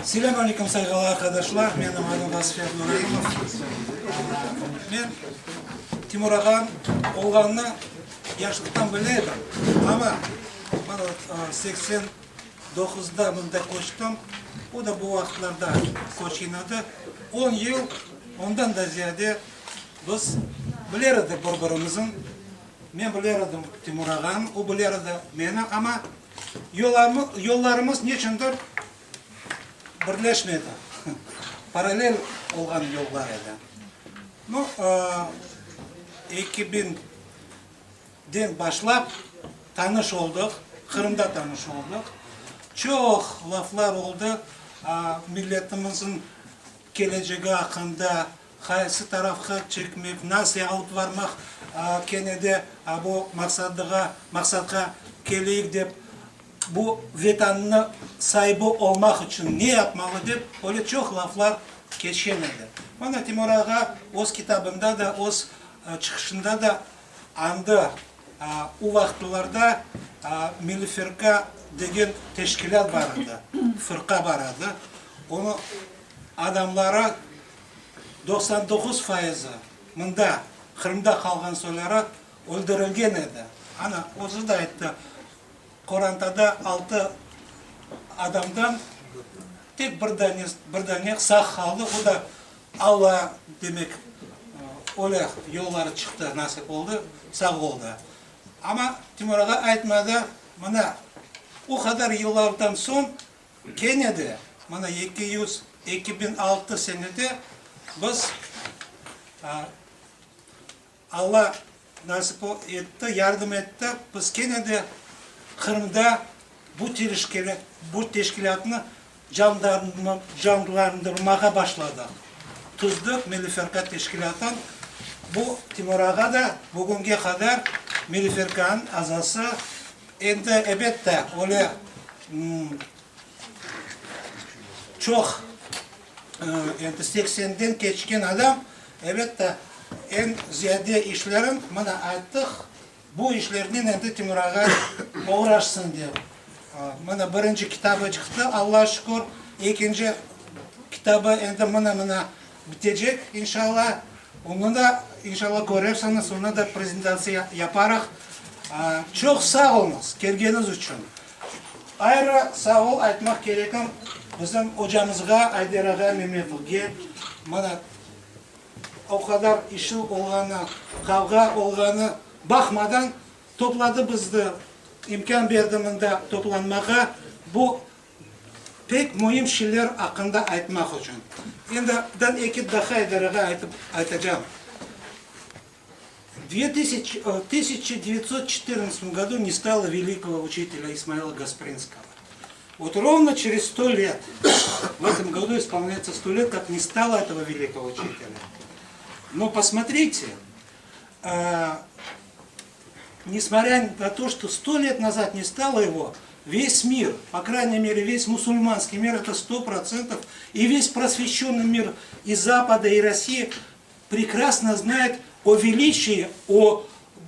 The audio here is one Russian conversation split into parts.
Selam aleyküm saygılı arkadaşlar. Benim adım Vasfiye Nurayimov. Ben Timur Ağa'nın olğanını yaşlıktan bilirdim. Ama bana 89'da bunda koştum. O da bu vaxtlarda koşinadı. 10 yıl ondan da ziyade biz bilirdik birbirimizin. Ben bilirdim Timur Ağa'nın, o bilirdi beni ama yollarımız niçindir birleşmedi. Paralel olan yollar edi. No, 2000'den başlap tanış olduk. Kırım'da tanış olduk. Çok laflar oldu. Milletimizin geleceği hakkında qaysı tarafga çekmek, nasıl alıp varmak, kenede bu maksatga keleyik dep bu vatanını sahibi olmak için ne yapmalı dep öyle çok laflar geçen edi. Bana Timur Ağa öz kitabında da, öz çıkışında da andı. O vaxtlarda Milli Firqa degen teşkilat vardı, fırqa vardı. Onu adamlara 99% mında Kırım'da kalgan so'ylari öldürülgen edi. Ana o'zi da aytdi. Korantada 6 adamdan tek bir dane sağ kaldı. O da Allah demek öyle yolları çıktı, nasip oldu, sağ oldu. Ama Timur Ağa aytmadı. Mana o kadar yıllardan son Kenya'da, mana 2006 senede biz Allah nasip etti, yardım etti. Biz Kenya'da, Kırım'da bu teşkilatını canlandırmaya başladık. Tuzduk Milli Firqa teşkilatın. Bu Timur Ağa da bugünkü kadar Milli Firqa'nın azası. Endi elbette öyle çok 80'den geçken adam elbette en ziyade işlerin bana ayttık. Bu işlerden endi Timur Ağa uğraşsın diye. Bana birinci kitabı çıktı. Allah'a şükür. İkinci kitabı endi mana bitecek inşallah. Onu da inşallah görürseniz onu da prezentasyonu yaparak çok sağ olunuz gelgeniz için. Ayrı sağ ol aytmak gereken bizim hocamızga Aydar Ağa Mehmetovga mana o kadar işi olğanı, kavga olğanı bakmadan topladı bizde, imkan verdiğinde toplanmaya bu pek mühim şeyler hakkında aytmak için. Şimdi ben iki daha Aydar Ağa aytacağım. В 1914 году не стало великого учителя Исмаила Гаспринского. Вот ровно через 100 лет, в этом году исполняется 100 лет, как не стало этого великого учителя. Но посмотрите, несмотря на то, что 100 лет назад не стало его, весь мир, по крайней мере весь мусульманский мир, это 100%, и весь просвещенный мир и Запада, и России прекрасно знает о величии, о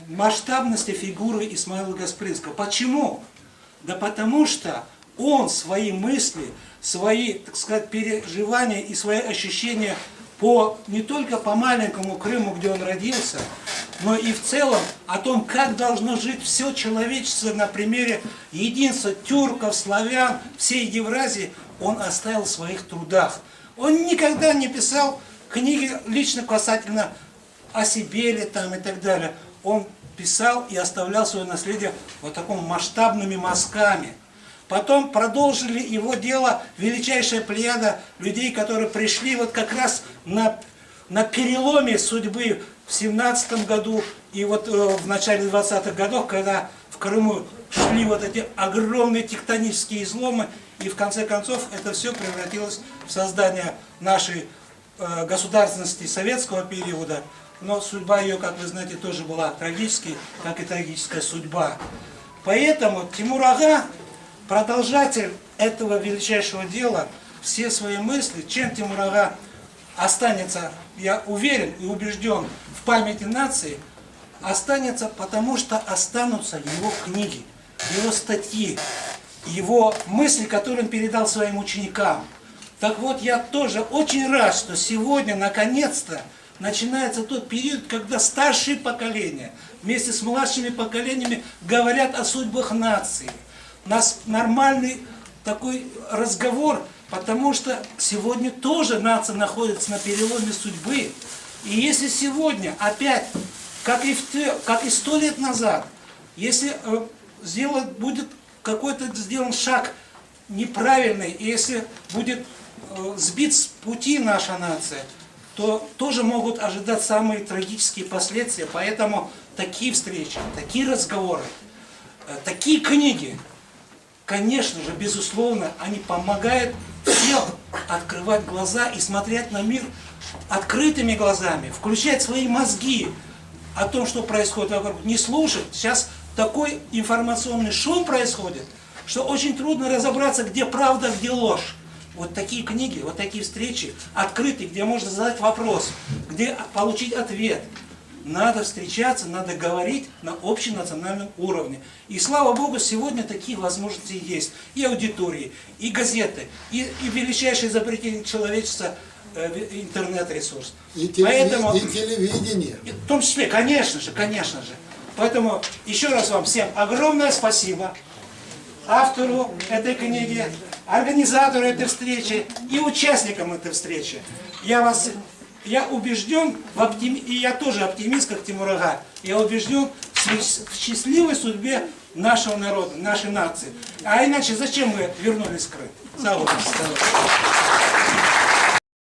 масштабности фигуры Исмаила Гаспринского. Почему? Да потому что он свои мысли, свои, так сказать, переживания и свои ощущения не только по маленькому Крыму, где он родился, но и в целом о том, как должно жить все человечество на примере единства тюрков, славян, всей Евразии, он оставил в своих трудах. Он никогда не писал книги лично касательно о себе или там и так далее. Он писал и оставлял свое наследие вот таком масштабными мазками. Потом продолжили его дело величайшая плеяда людей, которые пришли вот как раз на переломе судьбы в 17 году и вот в начале 20-х годов, когда в Крыму шли вот эти огромные тектонические изломы, и в конце концов это все превратилось в создание нашей государственности советского периода. Но судьба ее, как вы знаете, тоже была трагической, как и трагическая судьба. Поэтому Тимур Ага, продолжатель этого величайшего дела, все свои мысли, чем Тимур Ага останется, я уверен и убежден, в памяти нации, останется, потому что останутся его книги, его статьи, его мысли, которые он передал своим ученикам. Так вот, я тоже очень рад, что сегодня, наконец-то, начинается тот период, когда старшие поколения вместе с младшими поколениями говорят о судьбах нации. У нас нормальный такой разговор, потому что сегодня тоже нация находится на переломе судьбы. И если сегодня опять, как и 100 лет назад, если будет какой-то сделан шаг неправильный, и если будет сбит с пути наша нация, то тоже могут ожидать самые трагические последствия. Поэтому такие встречи, такие разговоры, такие книги, конечно же, безусловно, они помогают всем открывать глаза и смотреть на мир открытыми глазами, включать свои мозги о том, что происходит вокруг, не слушать. Сейчас такой информационный шум происходит, что очень трудно разобраться, где правда, где ложь. Вот такие книги, вот такие встречи, открытые, где можно задать вопрос, где получить ответ. Надо встречаться, надо говорить на общенациональном уровне. И слава Богу, сегодня такие возможности есть. И аудитории, и газеты, и величайшее изобретение человечества интернет-ресурс. И телевидение. В том числе, конечно же, конечно же. Поэтому еще раз вам всем огромное спасибо. Автору этой книги, организатору этой встречи и участникам этой встречи. Я убежден, и я тоже оптимист, как Тимур Ага, я убежден в счастливой судьбе нашего народа, нашей нации. А иначе зачем мы вернулись в Крым? Слава Богу.